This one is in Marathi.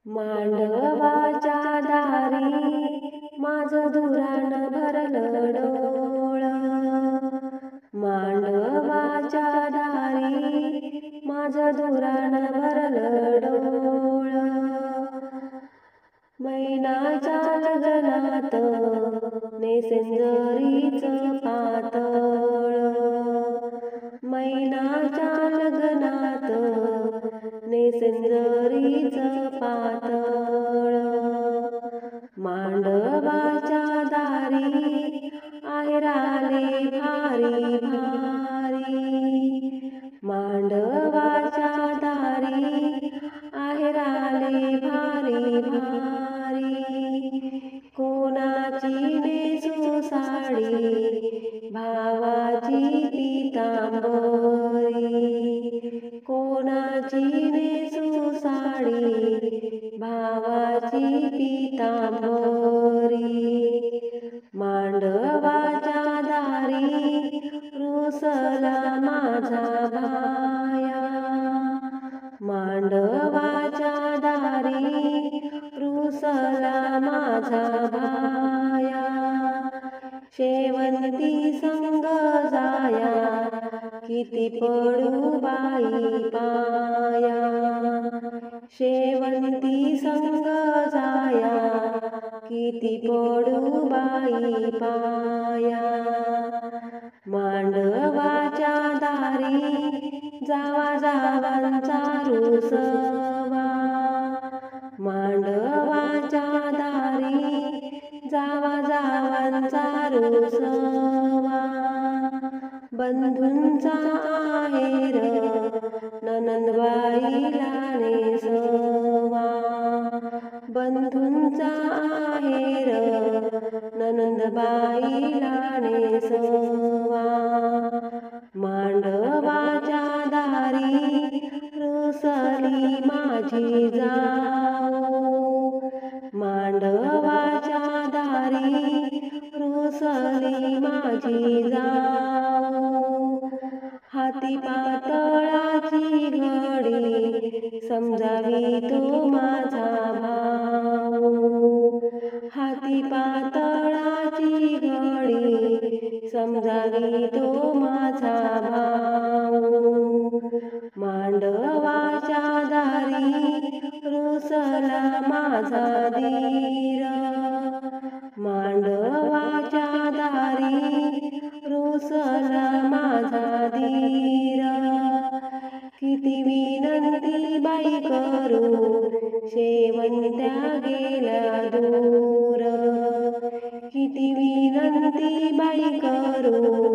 मांडवाच्या दारी माझं धुराण भरलं डोळ। मांडवाच्या दारी माझं धुराण भरलं डोळ। मैनाच्या लग्नात नेसेन जरीचं पातळ। मैनाच्या लग्नात नेसेन जरीचं पातळ। मांडवाच्या दारी आहेराले भारी भारी। मांडवाच्या दारी आहेराले भारी भारी। कोणाची नेसू साडी भावाची पितांबरी। कोणाची नेसू साडी भावाची पितांबरी। मांडवाच्या दारी रुसला माझा भाया। मांडवाच्या दारी रुसला माझा भाया। शेवंती संग जाया किती पडू बाई पाया। शेवंती संग जाया किती पडू बाई पाया। मांडवाच्या दारी जावा जावांचा रुसवा। मांडवाच्या दारी जावा जावांचा रुसवा। बंधूंचा आहेर नणंदबाईला नेसवा। बंधूंचा आहेर नणंदबाईला नेसवा। मांडवाच्या दारी रुसली माझी जाऊ। मांडवाच्या दारी रुसली माझी जाऊ। हाती पातळाची घडी समजावी तो माझा भाऊ। हाती पातळाची घडी समजावी तो माझा भाऊ। मांडवाच्या दारी रुसला माझा दीर। मांडवाच्या दारी रुसला माझा दीर। किती विनंती बाई करू शेवंत्या गेल्या दूर। किती विनंती बाई करू